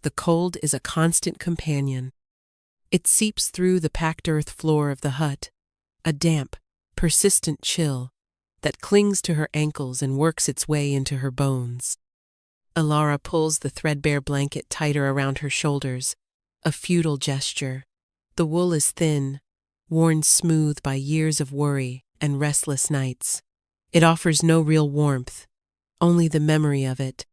the cold is a constant companion. It seeps through the packed earth floor of the hut, a damp, persistent chill that clings to her ankles and works its way into her bones. Alara pulls the threadbare blanket tighter around her shoulders, a futile gesture. The wool is thin, worn smooth by years of worry and restless nights. It offers no real warmth, only the memory of it.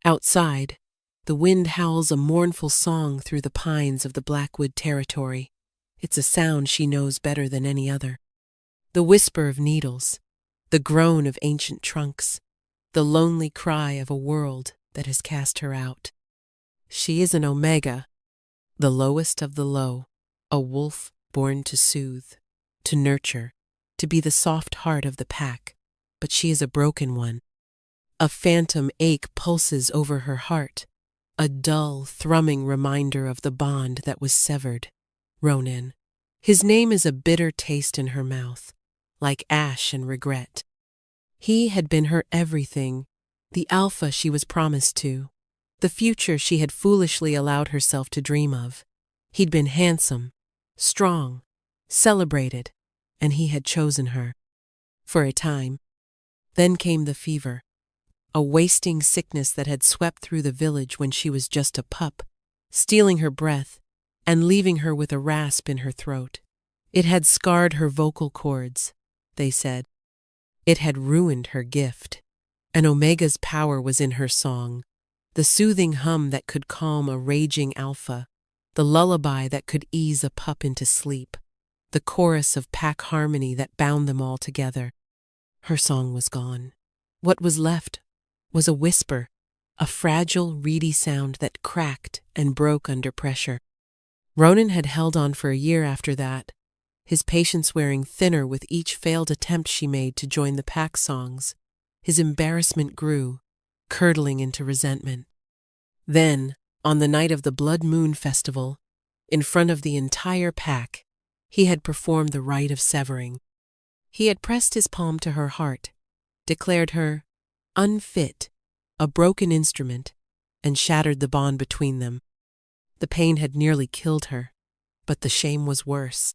Outside, the wind howls a mournful song through the pines of the Blackwood territory. It's a sound she knows better than any other. The whisper of needles, the groan of ancient trunks, the lonely cry of a world that has cast her out. She is an Omega, the lowest of the low, a wolf born to soothe, to nurture, to be the soft heart of the pack, but she is a broken one. A phantom ache pulses over her heart, a dull, thrumming reminder of the bond that was severed. Ronan. His name is a bitter taste in her mouth, like ash and regret. He had been her everything, the alpha she was promised to, the future she had foolishly allowed herself to dream of. He'd been handsome, strong, celebrated, and he had chosen her. For a time. Then came the fever, a wasting sickness that had swept through the village when she was just a pup, stealing her breath and leaving her with a rasp in her throat. It had scarred her vocal cords, they said. It had ruined her gift. An Omega's power was in her song, the soothing hum that could calm a raging alpha, the lullaby that could ease a pup into sleep, the chorus of pack harmony that bound them all together. Her song was gone. What was left was a whisper, a fragile, reedy sound that cracked and broke under pressure. Ronan had held on for a year after that, his patience wearing thinner with each failed attempt she made to join the pack songs. His embarrassment grew, curdling into resentment. Then, on the night of the Blood Moon Festival, in front of the entire pack, he had performed the rite of severing. He had pressed his palm to her heart, declared her unfit, a broken instrument, and shattered the bond between them. The pain had nearly killed her, but the shame was worse.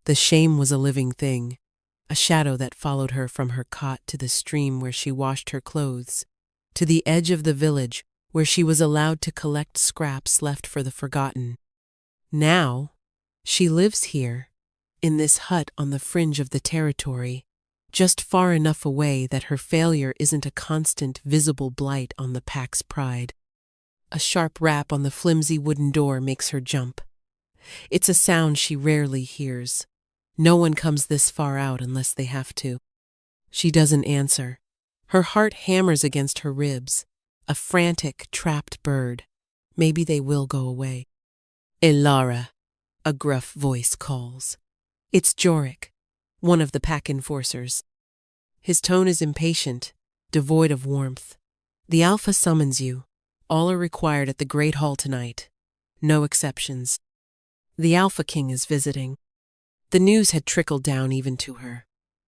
The shame was a living thing, a shadow that followed her from her cot to the stream where she washed her clothes, to the edge of the village where she was allowed to collect scraps left for the forgotten. Now, she lives here, in this hut on the fringe of the territory, just far enough away that her failure isn't a constant, visible blight on the pack's pride. A sharp rap on the flimsy wooden door makes her jump. It's a sound she rarely hears. No one comes this far out unless they have to. She doesn't answer. Her heart hammers against her ribs, a frantic, trapped bird. Maybe they will go away. Alara, a gruff voice calls. It's Jorik, one of the pack enforcers. His tone is impatient, devoid of warmth. The Alpha summons you. All are required at the Great Hall tonight. No exceptions. The Alpha King is visiting. The news had trickled down even to her.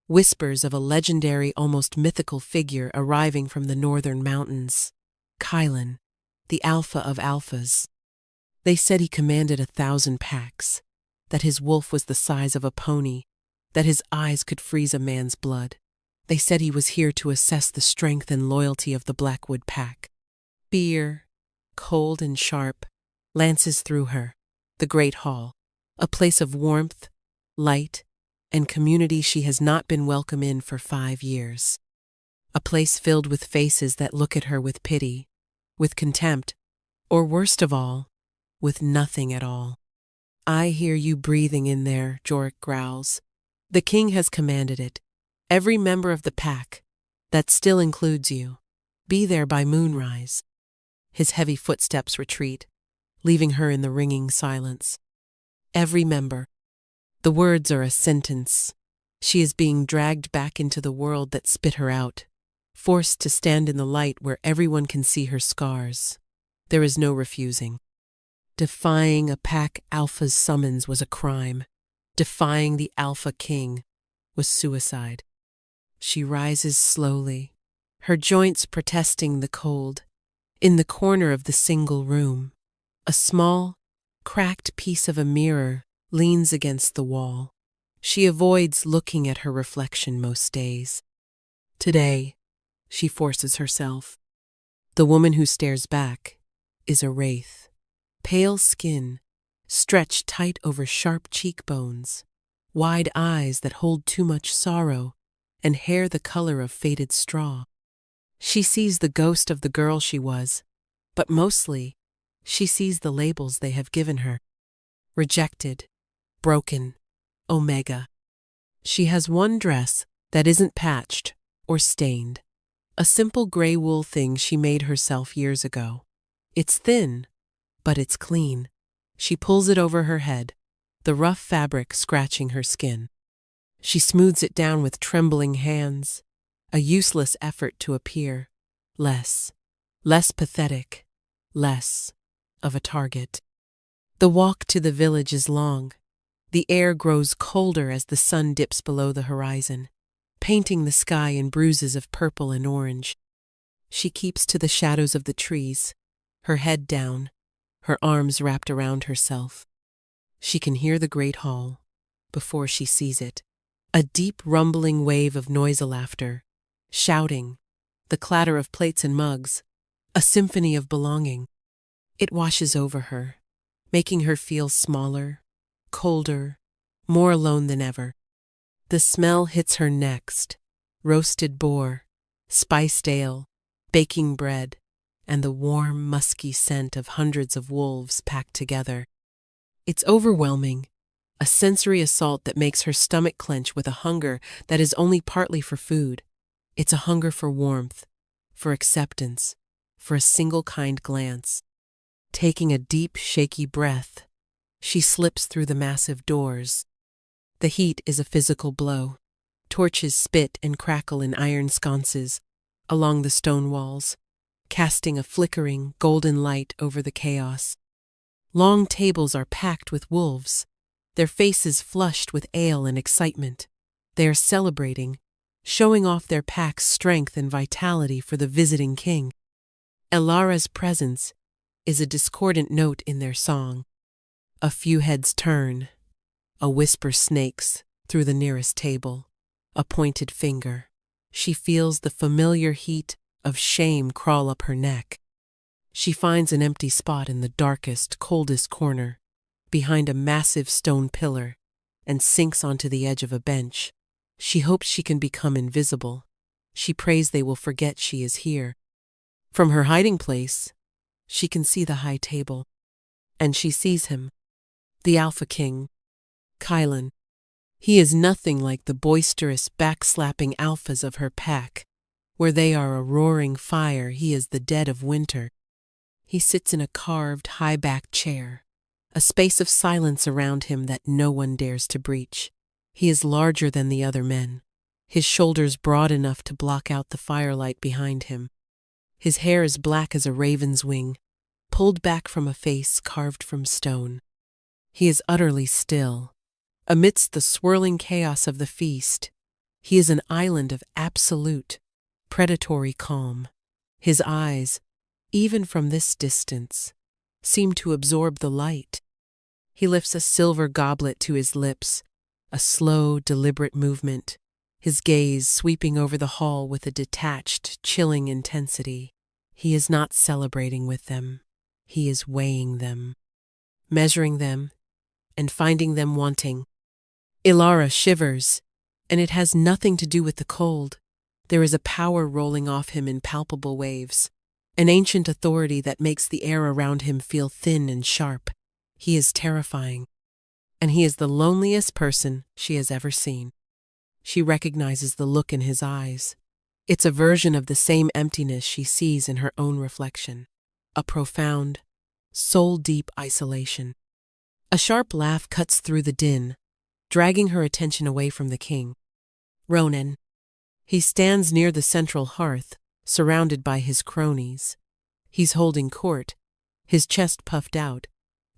Whispers of a legendary, almost mythical figure arriving from the northern mountains. Kylan, the Alpha of Alphas. They said he commanded 1,000 packs, that his wolf was the size of a pony, that his eyes could freeze a man's blood. They said he was here to assess the strength and loyalty of the Blackwood pack. Fear, cold and sharp, lances through her. The Great Hall, a place of warmth, light, and community she has not been welcome in for 5 years. A place filled with faces that look at her with pity, with contempt, or worst of all, with nothing at all. I hear you breathing in there, Jorik growls. The king has commanded it. Every member of the pack, that still includes you, be there by moonrise. His heavy footsteps retreat, leaving her in the ringing silence. Every member. The words are a sentence. She is being dragged back into the world that spit her out, forced to stand in the light where everyone can see her scars. There is no refusing. Defying a pack alpha's summons was a crime. Defying the Alpha King was suicide. She rises slowly, her joints protesting the cold. In the corner of the single room, A small, cracked piece of a mirror leans against the wall. She avoids looking at her reflection most days. Today, she forces herself. The woman who stares back is a wraith. Pale skin, stretched tight over sharp cheekbones, wide eyes that hold too much sorrow, and hair the color of faded straw. She sees the ghost of the girl she was, but mostly, she sees the labels they have given her. Rejected, broken, Omega. She has one dress that isn't patched or stained. A simple gray wool thing she made herself years ago. It's thin, but it's clean. She pulls it over her head, the rough fabric scratching her skin. She smooths it down with trembling hands, a useless effort to appear less pathetic, less of a target. The walk to the village is long. The air grows colder as the sun dips below the horizon, painting the sky in bruises of purple and orange. She keeps to the shadows of the trees, her head down, her arms wrapped around herself. She can hear the great hall before she sees it. A deep rumbling wave of noisy laughter, shouting, the clatter of plates and mugs, a symphony of belonging. It washes over her, making her feel smaller, colder, more alone than ever. The smell hits her next: roasted boar, spiced ale, baking bread, and the warm, musky scent of hundreds of wolves packed together. It's overwhelming, a sensory assault that makes her stomach clench with a hunger that is only partly for food. It's a hunger for warmth, for acceptance, for a single kind glance. Taking a deep, shaky breath, she slips through the massive doors. The heat is a physical blow. Torches spit and crackle in iron sconces along the stone walls, casting a flickering, golden light over the chaos. Long tables are packed with wolves, their faces flushed with ale and excitement. They are celebrating, showing off their pack's strength and vitality for the visiting king. Elara's presence is a discordant note in their song. A few heads turn. A whisper snakes through the nearest table. A pointed finger. She feels the familiar heat of shame crawl up her neck. She finds an empty spot in the darkest, coldest corner, behind a massive stone pillar, and sinks onto the edge of a bench. She hopes she can become invisible. She prays they will forget she is here. From her hiding place, she can see the high table, and she sees him, the Alpha King, Kylan. He is nothing like the boisterous, backslapping alphas of her pack. Where they are a roaring fire, he is the dead of winter. He sits in a carved, high-backed chair, a space of silence around him that no one dares to breach. He is larger than the other men, his shoulders broad enough to block out the firelight behind him. His hair is black as a raven's wing, pulled back from a face carved from stone. He is utterly still. Amidst the swirling chaos of the feast, he is an island of absolute, predatory calm. His eyes, even from this distance, seem to absorb the light. He lifts a silver goblet to his lips, a slow, deliberate movement, his gaze sweeping over the hall with a detached, chilling intensity. He is not celebrating with them. He is weighing them, measuring them, and finding them wanting. Elara shivers, and it has nothing to do with the cold. There is a power rolling off him in palpable waves, an ancient authority that makes the air around him feel thin and sharp. He is terrifying, and he is the loneliest person she has ever seen. She recognizes the look in his eyes. It's a version of the same emptiness she sees in her own reflection, a profound, soul-deep isolation. A sharp laugh cuts through the din, dragging her attention away from the king. Ronan. He stands near the central hearth, surrounded by his cronies. He's holding court, his chest puffed out,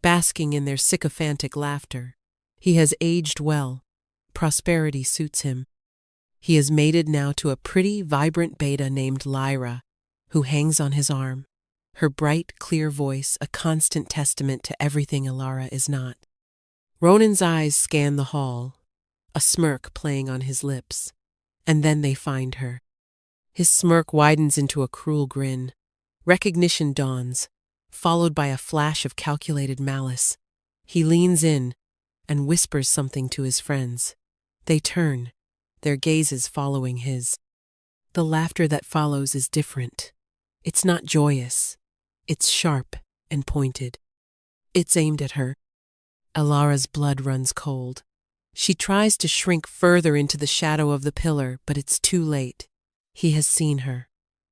basking in their sycophantic laughter. He has aged well. Prosperity suits him. He is mated now to a pretty, vibrant beta named Lyra, who hangs on his arm. her bright, clear voice a constant testament to everything Alara is not. Ronan's eyes scan the hall, a smirk playing on his lips, and then they find her. His smirk widens into a cruel grin. Recognition dawns, followed by a flash of calculated malice. He leans in and whispers something to his friends. They turn, their gazes following his. The laughter that follows is different. It's not joyous. It's sharp and pointed. It's aimed at her. Alara's blood runs cold. She tries to shrink further into the shadow of the pillar, but it's too late. He has seen her,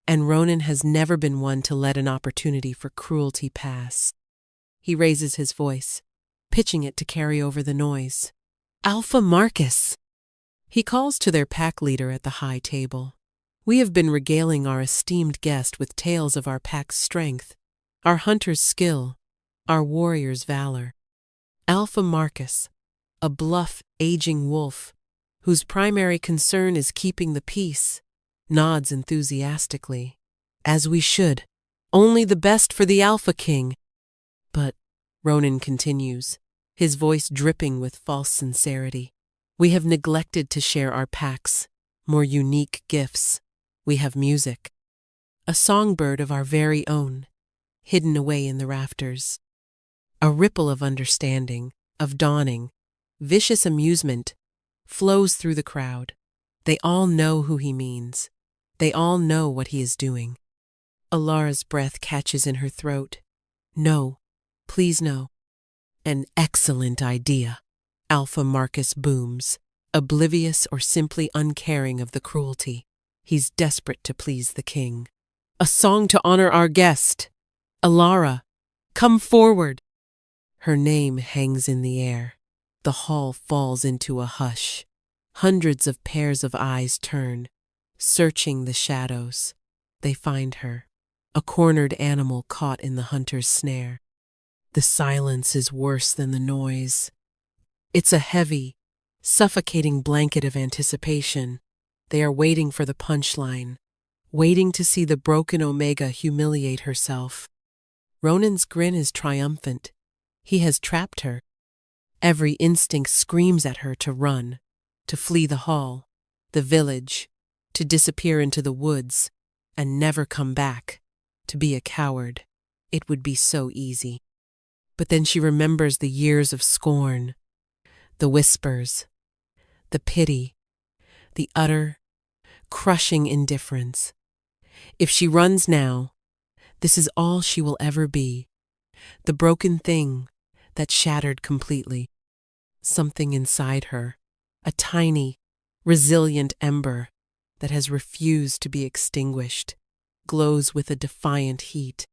and Ronan has never been one to let an opportunity for cruelty pass. He raises his voice, pitching it to carry over the noise. "Alpha Marcus!" He calls to their pack leader at the high table. "We have been regaling our esteemed guest with tales of our pack's strength, our hunter's skill, our warrior's valor. Alpha Marcus, a bluff, aging wolf, whose primary concern is keeping the peace, nods enthusiastically. As we should. Only the best for the Alpha King." "But," Ronan continues, his voice dripping with false sincerity, "we have neglected to share our pack's more unique gifts. We have music. A songbird of our very own, hidden away in the rafters." A ripple of understanding, of dawning, vicious amusement flows through the crowd. They all know who he means. They all know what he is doing. Alara's breath catches in her throat. "No, please no." "An excellent idea," Alpha Marcus booms, oblivious or simply uncaring of the cruelty. He's desperate to please the king. "A song to honor our guest. Alara, come forward." Her name hangs in the air. The hall falls into a hush. Hundreds of pairs of eyes turn, searching the shadows. They find her, a cornered animal caught in the hunter's snare. The silence is worse than the noise. It's a heavy, suffocating blanket of anticipation. They are waiting for the punchline, waiting to see the broken Omega humiliate herself. Ronan's grin is triumphant. He has trapped her. Every instinct screams at her to run, to flee the hall, the village, to disappear into the woods, and never come back, to be a coward. It would be so easy. But then she remembers the years of scorn, the whispers, the pity, the utter, crushing indifference. If she runs now, this is all she will ever be, the broken thing that shattered completely. Something inside her, a tiny, resilient ember that has refused to be extinguished, glows with a defiant heat.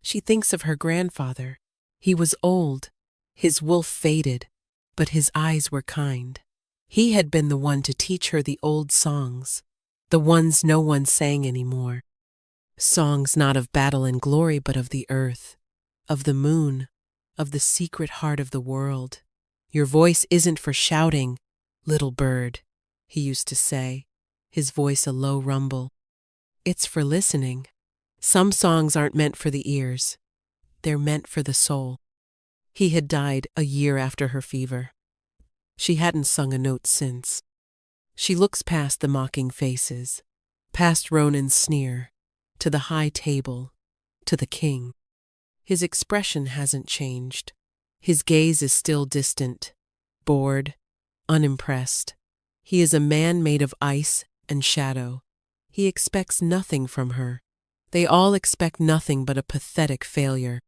She thinks of her grandfather. He was old, his wolf faded, but his eyes were kind. He had been the one to teach her the old songs, the ones no one sang anymore. Songs not of battle and glory, but of the earth, of the moon, of the secret heart of the world. "Your voice isn't for shouting, little bird," he used to say, his voice a low rumble. "It's for listening. Some songs aren't meant for the ears. They're meant for the soul." He had died a year after her fever. She hadn't sung a note since. She looks past the mocking faces, past Ronan's sneer, to the high table, to the king. His expression hasn't changed. His gaze is still distant, bored, unimpressed. He is a man made of ice and shadow. He expects nothing from her. They all expect nothing but a pathetic failure.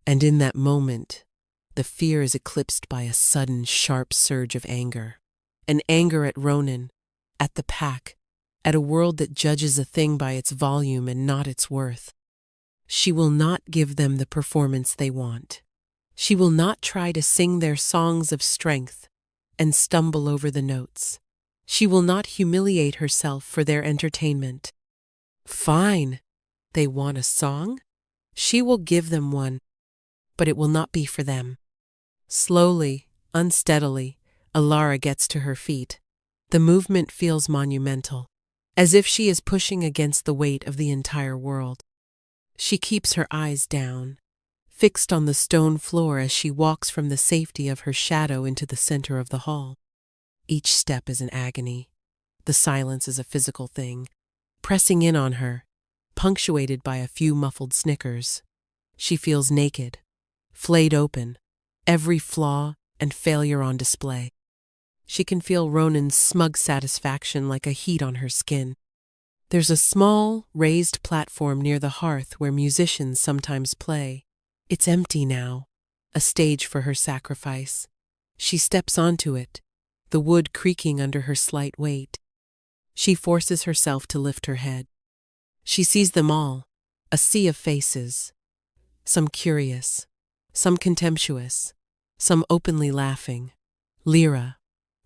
And in that moment, the fear is eclipsed by a sudden, sharp surge of anger. An anger at Ronan, at the pack, at a world that judges a thing by its volume and not its worth. She will not give them the performance they want. She will not try to sing their songs of strength and stumble over the notes. She will not humiliate herself for their entertainment. Fine. They want a song? She will give them one, but it will not be for them. Slowly, unsteadily, Alara gets to her feet. The movement feels monumental, as if she is pushing against the weight of the entire world. She keeps her eyes down, fixed on the stone floor as she walks from the safety of her shadow into the center of the hall. Each step is an agony. The silence is a physical thing, pressing in on her, punctuated by a few muffled snickers. She feels naked, flayed open, every flaw and failure on display. She can feel Ronan's smug satisfaction like a heat on her skin. There's a small, raised platform near the hearth where musicians sometimes play. It's empty now, a stage for her sacrifice. She steps onto it, the wood creaking under her slight weight. She forces herself to lift her head. She sees them all, a sea of faces. Some curious, some contemptuous, some openly laughing. Lyra,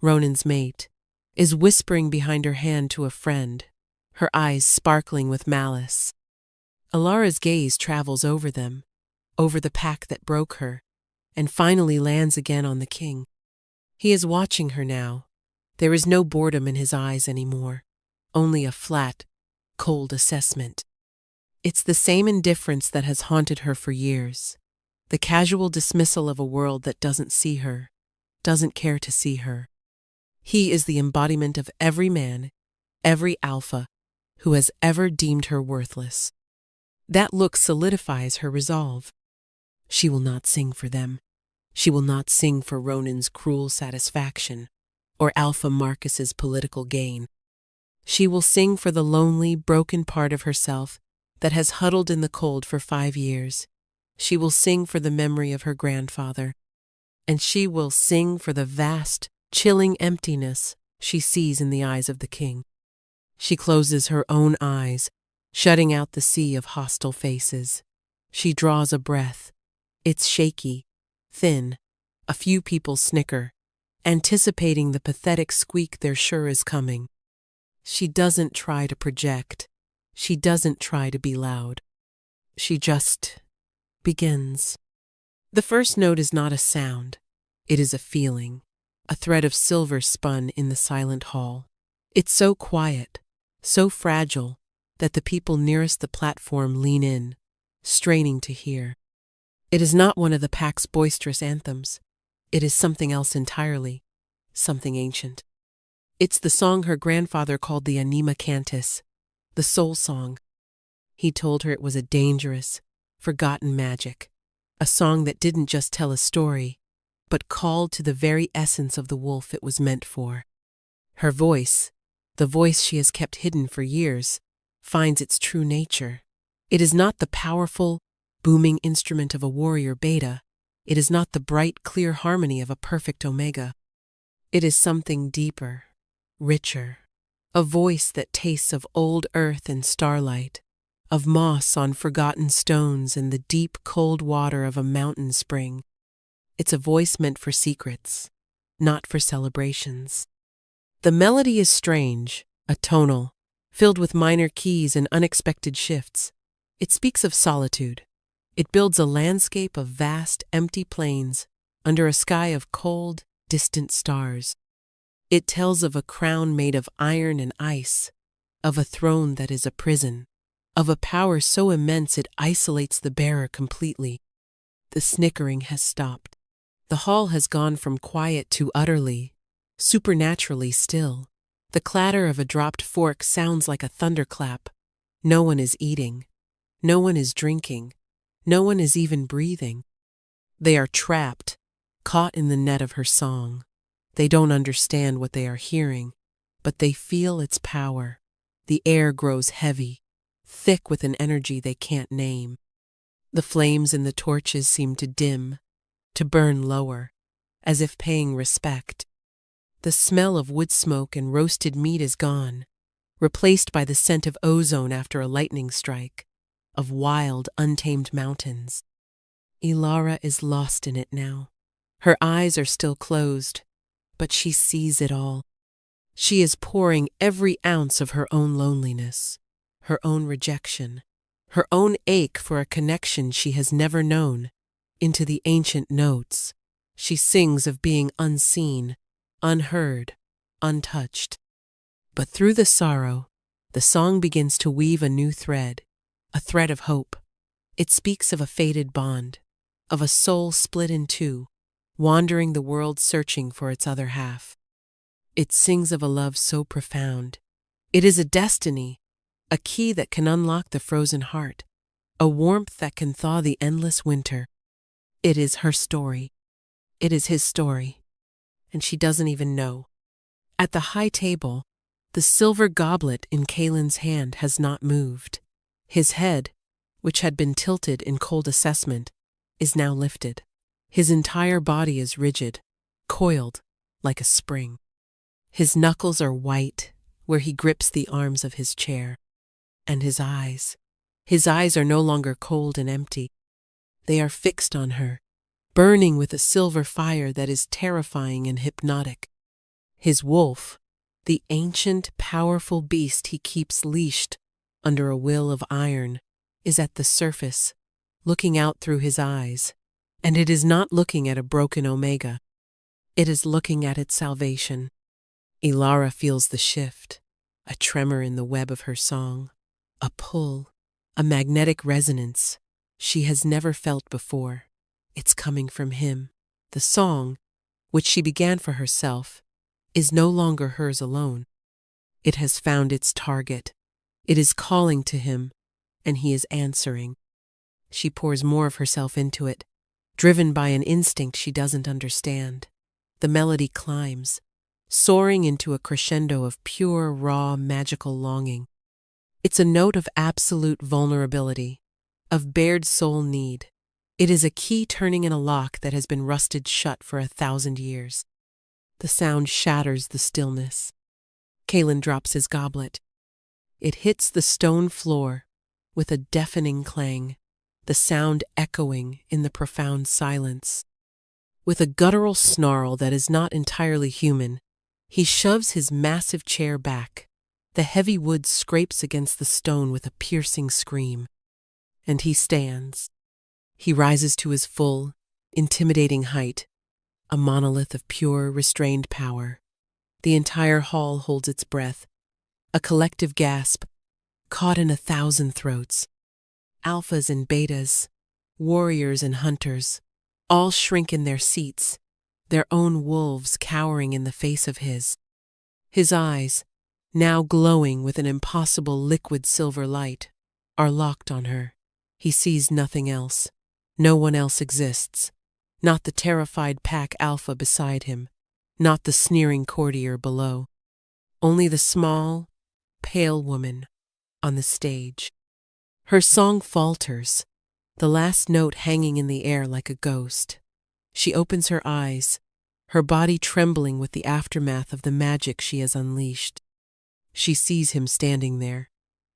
Ronan's mate, is whispering behind her hand to a friend, her eyes sparkling with malice. Alara's gaze travels over them, over the pack that broke her, and finally lands again on the king. He is watching her now. There is no boredom in his eyes anymore, only a flat, cold assessment. It's the same indifference that has haunted her for years, the casual dismissal of a world that doesn't see her, doesn't care to see her. He is the embodiment of every man, every alpha, who has ever deemed her worthless. That look solidifies her resolve. She will not sing for them. She will not sing for Ronan's cruel satisfaction, or Alpha Marcus's political gain. She will sing for the lonely, broken part of herself that has huddled in the cold for 5 years. She will sing for the memory of her grandfather. And she will sing for the vast, chilling emptiness she sees in the eyes of the king. She closes her own eyes, shutting out the sea of hostile faces. She draws a breath. It's shaky, thin. A few people snicker, anticipating the pathetic squeak they're sure is coming. She doesn't try to project. She doesn't try to be loud. She just begins. The first note is not a sound. It is a feeling, a thread of silver spun in the silent hall. It's so quiet, so fragile, that the people nearest the platform lean in, straining to hear. It is not one of the pack's boisterous anthems. It is something else entirely, something ancient. It's the song her grandfather called the Anima Cantus, the soul song. He told her it was a dangerous, forgotten magic, a song that didn't just tell a story, but called to the very essence of the wolf it was meant for. Her voice, the voice she has kept hidden for years, finds its true nature. It is not the powerful, booming instrument of a warrior beta. It is not the bright, clear harmony of a perfect omega. It is something deeper, richer, a voice that tastes of old earth and starlight, of moss on forgotten stones and the deep, cold water of a mountain spring. It's a voice meant for secrets, not for celebrations. The melody is strange, atonal, filled with minor keys and unexpected shifts. It speaks of solitude. It builds a landscape of vast, empty plains under a sky of cold, distant stars. It tells of a crown made of iron and ice, of a throne that is a prison, of a power so immense it isolates the bearer completely. The snickering has stopped. The hall has gone from quiet to utterly, supernaturally still. The clatter of a dropped fork sounds like a thunderclap. No one is eating. No one is drinking. No one is even breathing. They are trapped, caught in the net of her song. They don't understand what they are hearing, but they feel its power. The air grows heavy, thick with an energy they can't name. The flames in the torches seem to dim, to burn lower, as if paying respect. The smell of wood smoke and roasted meat is gone, replaced by the scent of ozone after a lightning strike, of wild, untamed mountains. Ilara is lost in it now. Her eyes are still closed, but she sees it all. She is pouring every ounce of her own loneliness, her own rejection, her own ache for a connection she has never known, into the ancient notes. She sings of being unseen, unheard, untouched. But through the sorrow, the song begins to weave a new thread, a thread of hope. It speaks of a fated bond, of a soul split in two, wandering the world searching for its other half. It sings of a love so profound. It is a destiny, a key that can unlock the frozen heart, a warmth that can thaw the endless winter. It is her story. It is his story. And she doesn't even know. At the high table, the silver goblet in Kaelin's hand has not moved. His head, which had been tilted in cold assessment, is now lifted. His entire body is rigid, coiled like a spring. His knuckles are white where he grips the arms of his chair. And his eyes are no longer cold and empty. They are fixed on her, burning with a silver fire that is terrifying and hypnotic. His wolf, the ancient, powerful beast he keeps leashed under a will of iron, is at the surface, looking out through his eyes. And it is not looking at a broken Omega. It is looking at its salvation. Ilara feels the shift, a tremor in the web of her song, a pull, a magnetic resonance she has never felt before. It's coming from him. The song, which she began for herself, is no longer hers alone. It has found its target. It is calling to him, and he is answering. She pours more of herself into it, driven by an instinct she doesn't understand. The melody climbs, soaring into a crescendo of pure, raw, magical longing. It's a note of absolute vulnerability, of bared soul need. It is a key turning in a lock that has been rusted shut for 1,000 years. The sound shatters the stillness. Kaelin drops his goblet. It hits the stone floor with a deafening clang, the sound echoing in the profound silence. With a guttural snarl that is not entirely human, he shoves his massive chair back. The heavy wood scrapes against the stone with a piercing scream. And he stands. He rises to his full, intimidating height, a monolith of pure, restrained power. The entire hall holds its breath, a collective gasp, caught in 1,000 throats. Alphas and betas, warriors and hunters, all shrink in their seats, their own wolves cowering in the face of his. His eyes, now glowing with an impossible liquid silver light, are locked on her. He sees nothing else. No one else exists. Not the terrified pack alpha beside him, not the sneering courtier below. Only the small, pale woman on the stage. Her song falters, the last note hanging in the air like a ghost. She opens her eyes, her body trembling with the aftermath of the magic she has unleashed. She sees him standing there,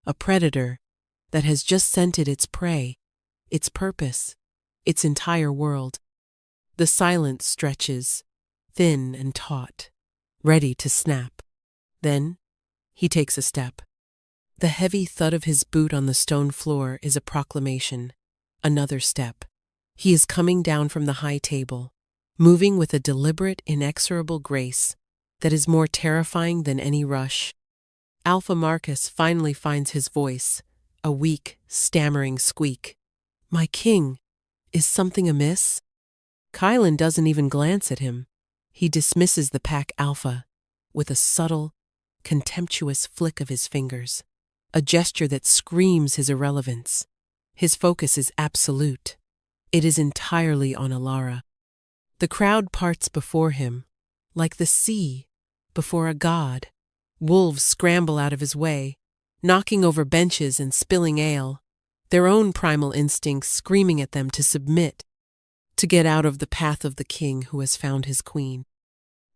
a predator that has just scented its prey, its purpose, its entire world. The silence stretches, thin and taut, ready to snap. Then he takes a step. The heavy thud of his boot on the stone floor is a proclamation. Another step. He is coming down from the high table, moving with a deliberate, inexorable grace that is more terrifying than any rush. Alpha Marcus finally finds his voice, a weak, stammering squeak. "My king, is something amiss?" Kaelin doesn't even glance at him. He dismisses the pack alpha with a subtle, contemptuous flick of his fingers, a gesture that screams his irrelevance. His focus is absolute. It is entirely on Ilara. The crowd parts before him, like the sea before a god. Wolves scramble out of his way, knocking over benches and spilling ale, their own primal instincts screaming at them to submit, to get out of the path of the king who has found his queen.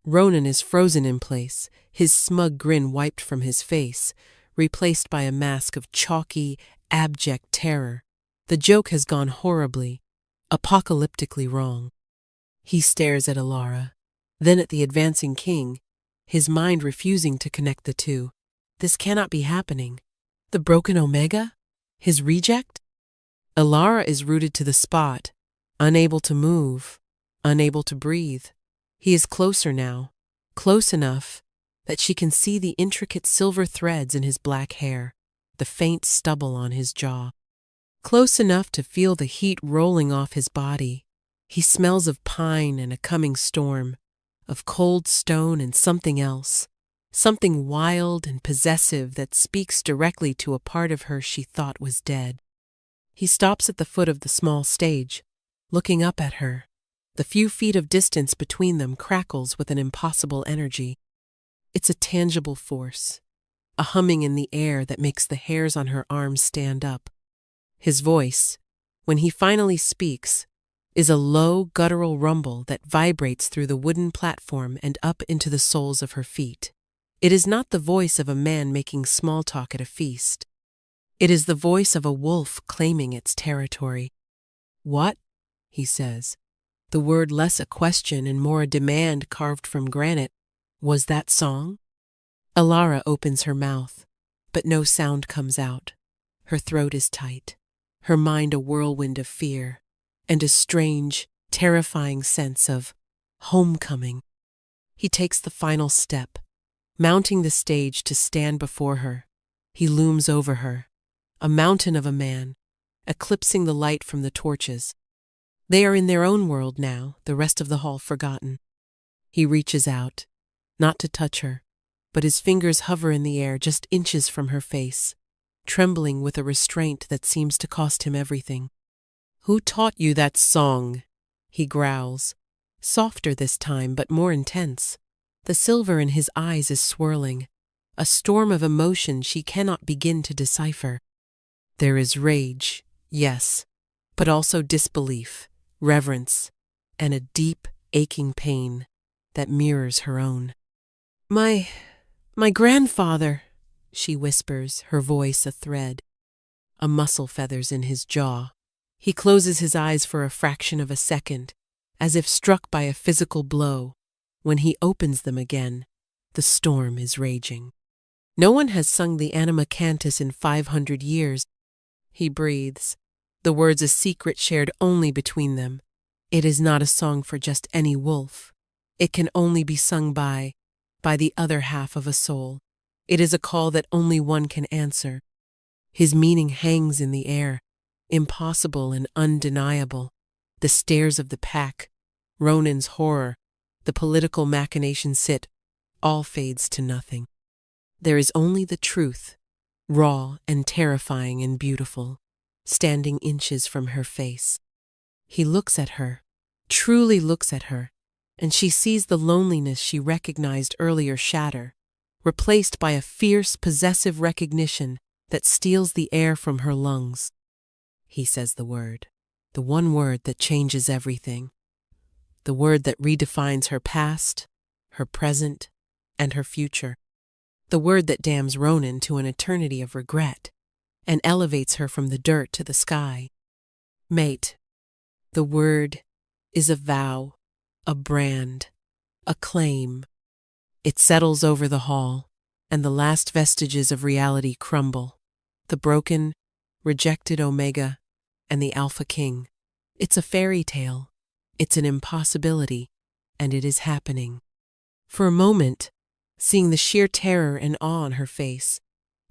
Ronan is frozen in place, his smug grin wiped from his face, replaced by a mask of chalky, abject terror. The joke has gone horribly, apocalyptically wrong. He stares at Ilara, then at the advancing king, his mind refusing to connect the two. This cannot be happening. The broken Omega? His reject? Ilara is rooted to the spot, unable to move, unable to breathe. He is closer now, close enough that she can see the intricate silver threads in his black hair, the faint stubble on his jaw. close enough to feel the heat rolling off his body. He smells of pine and a coming storm, of cold stone and something else, something wild and possessive that speaks directly to a part of her she thought was dead. He stops at the foot of the small stage, looking up at her. The few feet of distance between them crackles with an impossible energy. It's a tangible force, a humming in the air that makes the hairs on her arms stand up. His voice, when he finally speaks, is a low, guttural rumble that vibrates through the wooden platform and up into the soles of her feet. It is not the voice of a man making small talk at a feast. It is the voice of a wolf claiming its territory. "What?" he says, the word less a question and more a demand carved from granite. "Was that song?" Alara opens her mouth, but no sound comes out. Her throat is tight, her mind a whirlwind of fear, and a strange, terrifying sense of homecoming. He takes the final step, mounting the stage to stand before her. He looms over her, a mountain of a man, eclipsing the light from the torches. They are in their own world now, the rest of the hall forgotten. He reaches out, not to touch her, but his fingers hover in the air just inches from her face, trembling with a restraint that seems to cost him everything. "Who taught you that song?" he growls, softer this time but more intense. The silver in his eyes is swirling, a storm of emotion she cannot begin to decipher. There is rage, yes, but also disbelief, reverence, and a deep, aching pain that mirrors her own. My grandfather," she whispers, her voice a thread. A muscle feathers in his jaw. He closes his eyes for a fraction of a second, as if struck by a physical blow. When he opens them again, the storm is raging. No one has sung the Anima Cantus in 500 years. He breathes, the words a secret shared only between them. It is not a song for just any wolf. It can only be sung by the other half of a soul. It is a call that only one can answer. His meaning hangs in the air, impossible and undeniable. The stares of the pack, Ronan's horror, the political machinations sit, all fades to nothing. There is only the truth, raw and terrifying and beautiful, standing inches from her face. He looks at her, truly looks at her, and she sees the loneliness she recognized earlier shatter, replaced by a fierce, possessive recognition that steals the air from her lungs. He says the word, the one word that changes everything, the word that redefines her past, her present, and her future, the word that damns Ronan to an eternity of regret and elevates her from the dirt to the sky. Mate. The word is a vow, a brand, a claim. It settles over the hall, and the last vestiges of reality crumble. The broken, rejected Omega and the Alpha King. It's a fairy tale. It's an impossibility, and it is happening. For a moment, seeing the sheer terror and awe on her face,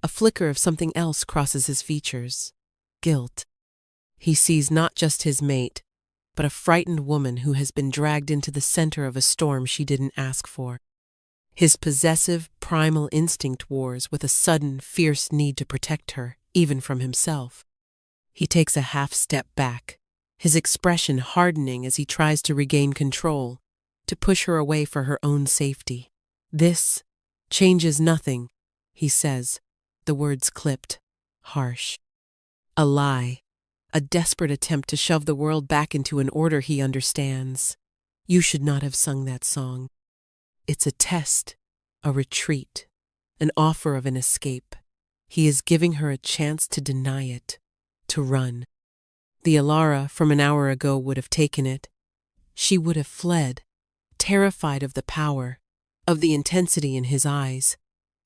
a flicker of something else crosses his features. Guilt. He sees not just his mate, but a frightened woman who has been dragged into the center of a storm she didn't ask for. His possessive, primal instinct wars with a sudden, fierce need to protect her, even from himself. He takes a half-step back, his expression hardening as he tries to regain control, to push her away for her own safety. "This changes nothing," he says, the words clipped, harsh. A lie, a desperate attempt to shove the world back into an order he understands. You should not have sung that song. It's a test, a retreat, an offer of an escape. He is giving her a chance to deny it, to run. The Alara from an hour ago would have taken it. She would have fled, terrified of the power, of the intensity in his eyes,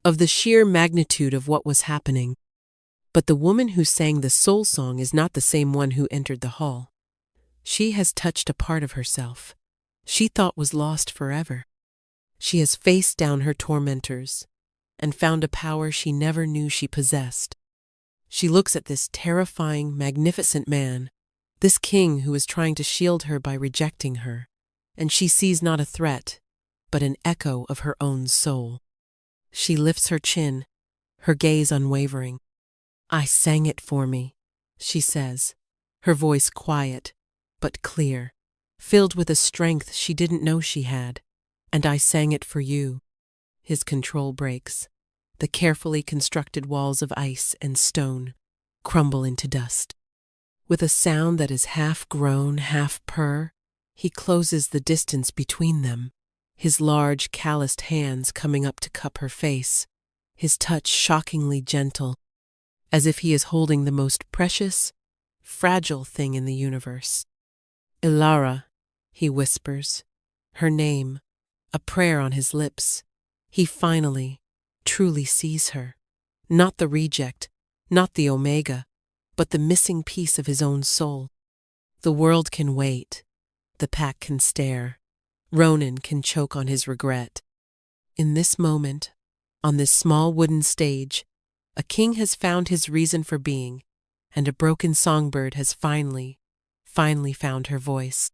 of the sheer magnitude of what was happening. But the woman who sang the soul song is not the same one who entered the hall. She has touched a part of herself she thought was lost forever. She has faced down her tormentors and found a power she never knew she possessed. She looks at this terrifying, magnificent man, this king who is trying to shield her by rejecting her, and she sees not a threat, but an echo of her own soul. She lifts her chin, her gaze unwavering. "I sang it for me," she says, her voice quiet, but clear, filled with a strength she didn't know she had. "And I sang it for you." His control breaks. The carefully constructed walls of ice and stone crumble into dust. With a sound that is half groan, half purr, he closes the distance between them, his large, calloused hands coming up to cup her face, his touch shockingly gentle, as if he is holding the most precious, fragile thing in the universe. "Ilara," he whispers, her name, a prayer on his lips. He finally, truly sees her. Not the reject, not the omega, but the missing piece of his own soul. The world can wait. The pack can stare. Ronan can choke on his regret. In this moment, on this small wooden stage, a king has found his reason for being, and a broken songbird has finally found her voice.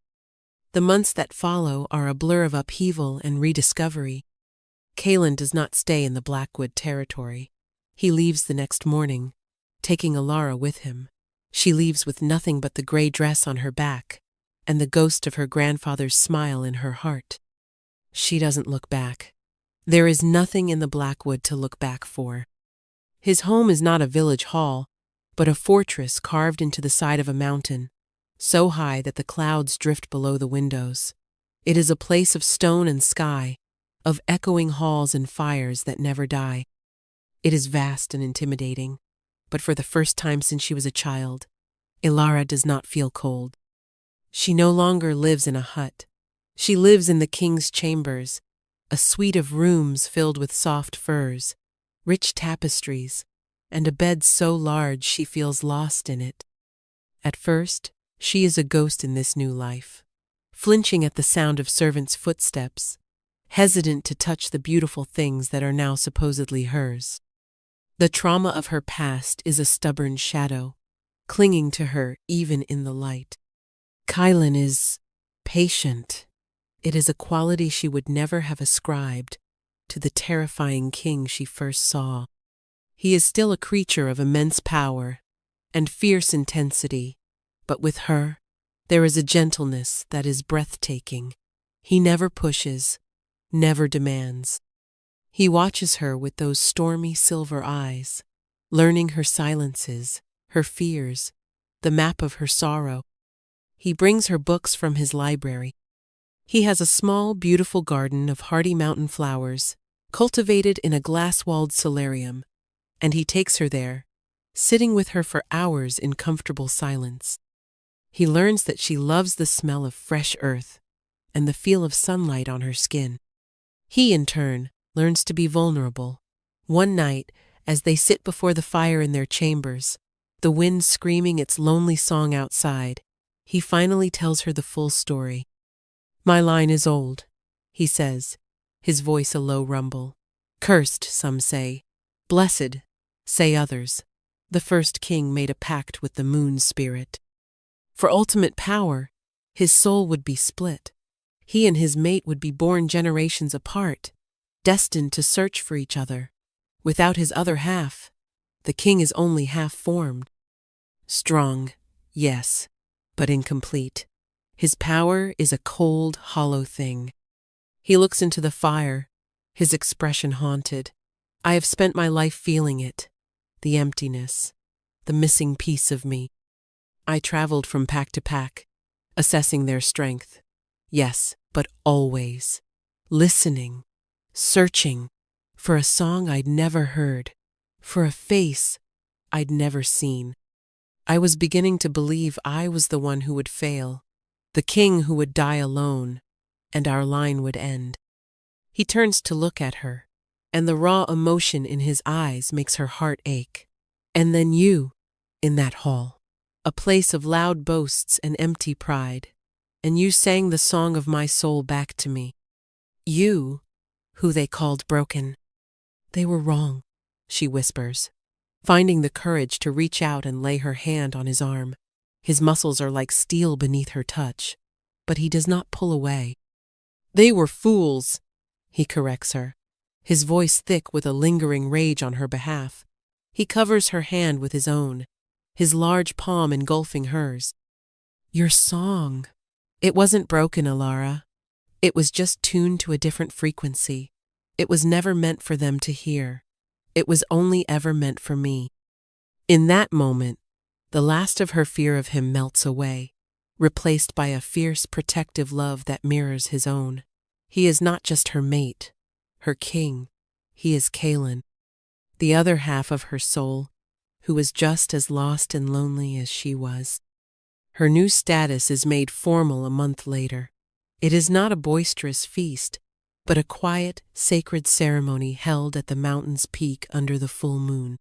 The months that follow are a blur of upheaval and rediscovery. Kalen does not stay in the Blackwood territory. He leaves the next morning, taking Ilara with him. She leaves with nothing but the gray dress on her back and the ghost of her grandfather's smile in her heart. She doesn't look back. There is nothing in the Blackwood to look back for. His home is not a village hall, but a fortress carved into the side of a mountain, so high that the clouds drift below the windows. It is a place of stone and sky, of echoing halls and fires that never die. It is vast and intimidating, but for the first time since she was a child, Ilara does not feel cold. She no longer lives in a hut. She lives in the king's chambers, a suite of rooms filled with soft furs, rich tapestries, and a bed so large she feels lost in it. At first, she is a ghost in this new life, flinching at the sound of servants' footsteps, hesitant to touch the beautiful things that are now supposedly hers. The trauma of her past is a stubborn shadow, clinging to her even in the light. Kylan is patient. It is a quality she would never have ascribed to the terrifying king she first saw. He is still a creature of immense power and fierce intensity, but with her, there is a gentleness that is breathtaking. He never pushes, never demands. He watches her with those stormy silver eyes, learning her silences, her fears, the map of her sorrow. He brings her books from his library. He has a small, beautiful garden of hardy mountain flowers, cultivated in a glass-walled solarium, and he takes her there, sitting with her for hours in comfortable silence. He learns that she loves the smell of fresh earth and the feel of sunlight on her skin. He, in turn, learns to be vulnerable. One night, as they sit before the fire in their chambers, the wind screaming its lonely song outside, he finally tells her the full story. "My line is old," he says, his voice a low rumble. "Cursed, some say. Blessed, say others. The first king made a pact with the moon spirit. For ultimate power, his soul would be split. He and his mate would be born generations apart, destined to search for each other. Without his other half, the king is only half-formed. Strong, yes, but incomplete. His power is a cold, hollow thing." He looks into the fire, his expression haunted. "I have spent my life feeling it, the emptiness, the missing piece of me. I traveled from pack to pack, assessing their strength. Yes, but always listening, searching for a song I'd never heard, for a face I'd never seen. I was beginning to believe I was the one who would fail, the king who would die alone, and our line would end." He turns to look at her, and the raw emotion in his eyes makes her heart ache. "And then you, in that hall, a place of loud boasts and empty pride, and you sang the song of my soul back to me. You, who they called broken." "They were wrong," she whispers. finding the courage to reach out and lay her hand on his arm. His muscles are like steel beneath her touch, but he does not pull away. "They were fools," he corrects her, his voice thick with a lingering rage on her behalf. He covers her hand with his own, his large palm engulfing hers. "Your song. It wasn't broken, Alara. It was just tuned to a different frequency. It was never meant for them to hear. It was only ever meant for me." In that moment, the last of her fear of him melts away, replaced by a fierce, protective love that mirrors his own. He is not just her mate, her king. He is Kaelin, the other half of her soul, who is just as lost and lonely as she was. Her new status is made formal a month later. It is not a boisterous feast, but a quiet, sacred ceremony held at the mountain's peak under the full moon.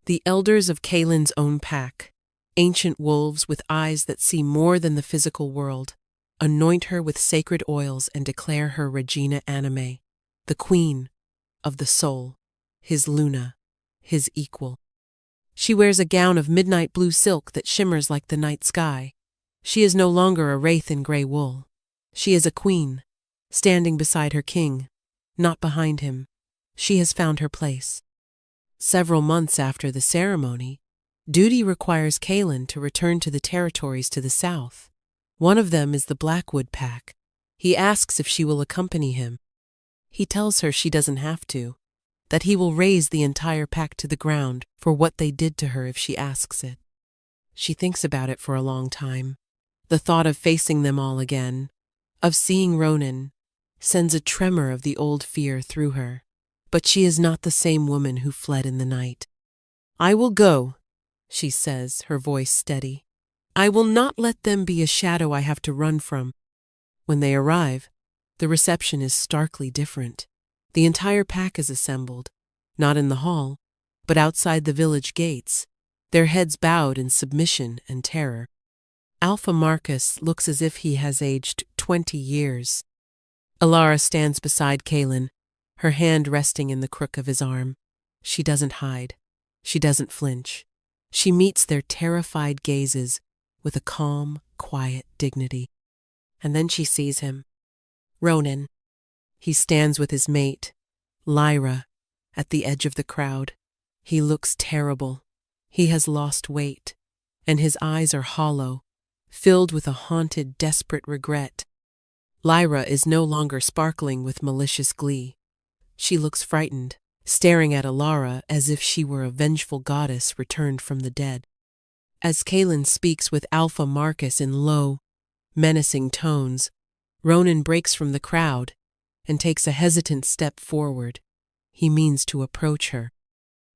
The elders of Kaelin's own pack, ancient wolves with eyes that see more than the physical world, anoint her with sacred oils and declare her Regina Anime, the queen of the soul, his Luna, his equal. She wears a gown of midnight blue silk that shimmers like the night sky. She is no longer a wraith in gray wool. She is a queen, standing beside her king, not behind him. She has found her place. Several months after the ceremony, duty requires Kaelin to return to the territories to the south. One of them is the Blackwood Pack. He asks if she will accompany him. He tells her she doesn't have to, that he will raze the entire pack to the ground for what they did to her if she asks it. She thinks about it for a long time. The thought of facing them all again, of seeing Ronan, sends a tremor of the old fear through her. But she is not the same woman who fled in the night. "I will go," she says, her voice steady. "I will not let them be a shadow I have to run from." When they arrive, the reception is starkly different. The entire pack is assembled, not in the hall, but outside the village gates, their heads bowed in submission and terror. Alpha Marcus looks as if he has aged 20 years. Alara stands beside Kaelin, her hand resting in the crook of his arm. She doesn't hide. She doesn't flinch. She meets their terrified gazes with a calm, quiet dignity. And then she sees him. Ronan. He stands with his mate, Lyra, at the edge of the crowd. He looks terrible. He has lost weight, and his eyes are hollow, filled with a haunted, desperate regret. Lyra is no longer sparkling with malicious glee. She looks frightened, staring at Alara as if she were a vengeful goddess returned from the dead. As Kaelin speaks with Alpha Marcus in low, menacing tones, Ronan breaks from the crowd and takes a hesitant step forward. He means to approach her,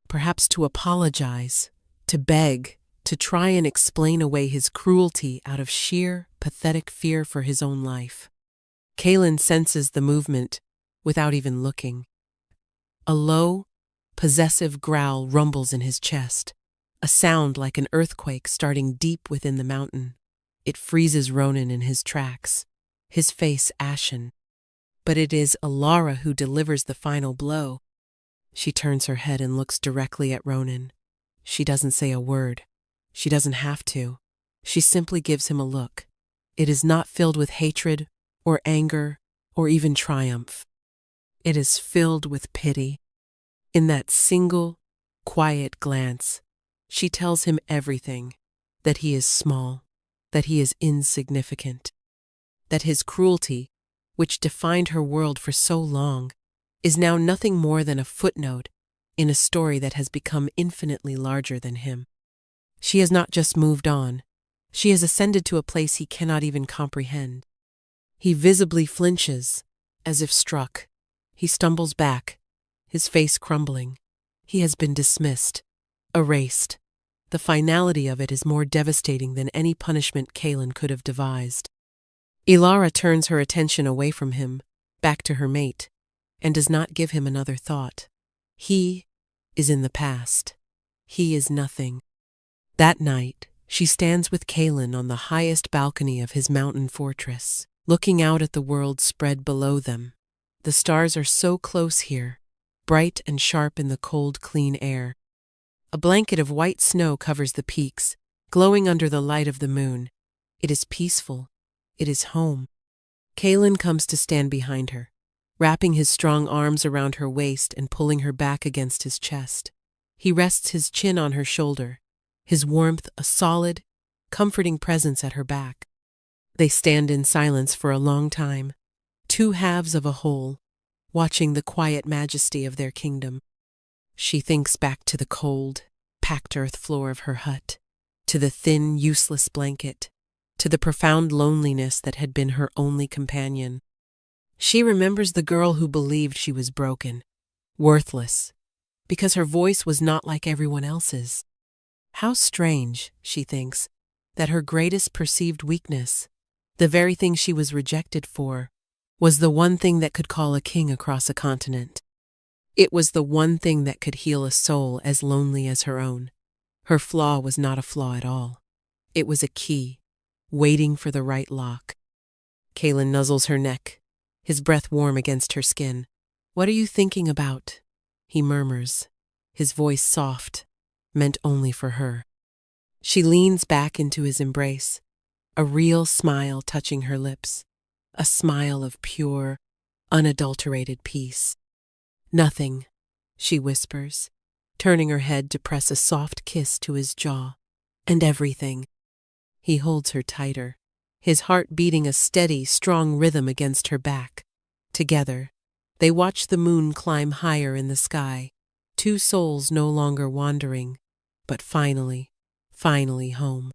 perhaps to apologize, to beg, to try and explain away his cruelty out of sheer, pathetic fear for his own life. Kaelin senses the movement without even looking. A low, possessive growl rumbles in his chest, a sound like an earthquake starting deep within the mountain. It freezes Ronan in his tracks, his face ashen. But it is Alara who delivers the final blow. She turns her head and looks directly at Ronan. She doesn't say a word. She doesn't have to. She simply gives him a look. It is not filled with hatred or anger or even triumph. It is filled with pity. In that single, quiet glance, she tells him everything, that he is small, that he is insignificant, that his cruelty, which defined her world for so long, is now nothing more than a footnote in a story that has become infinitely larger than him. She has not just moved on, she has ascended to a place he cannot even comprehend. He visibly flinches, as if struck. He stumbles back, his face crumbling. He has been dismissed, erased. The finality of it is more devastating than any punishment Kaelin could have devised. Alara turns her attention away from him, back to her mate, and does not give him another thought. He is in the past. He is nothing. That night, she stands with Kaelin on the highest balcony of his mountain fortress, looking out at the world spread below them. The stars are so close here, bright and sharp in the cold, clean air. A blanket of white snow covers the peaks, glowing under the light of the moon. It is peaceful. It is home. Kaelin comes to stand behind her, wrapping his strong arms around her waist and pulling her back against his chest. He rests his chin on her shoulder, his warmth a solid, comforting presence at her back. They stand in silence for a long time, two halves of a whole, watching the quiet majesty of their kingdom. She thinks back to the cold, packed earth floor of her hut, to the thin, useless blanket, to the profound loneliness that had been her only companion. She remembers the girl who believed she was broken, worthless, because her voice was not like everyone else's. How strange, she thinks, that her greatest perceived weakness, the very thing she was rejected for, was the one thing that could call a king across a continent. It was the one thing that could heal a soul as lonely as her own. Her flaw was not a flaw at all. It was a key, waiting for the right lock. Kaelin nuzzles her neck, his breath warm against her skin. "What are you thinking about?" he murmurs, his voice soft, meant only for her. She leans back into his embrace, a real smile touching her lips, a smile of pure, unadulterated peace. "Nothing," she whispers, turning her head to press a soft kiss to his jaw. "And everything." He holds her tighter, his heart beating a steady, strong rhythm against her back. Together, they watch the moon climb higher in the sky, two souls no longer wandering, but finally home.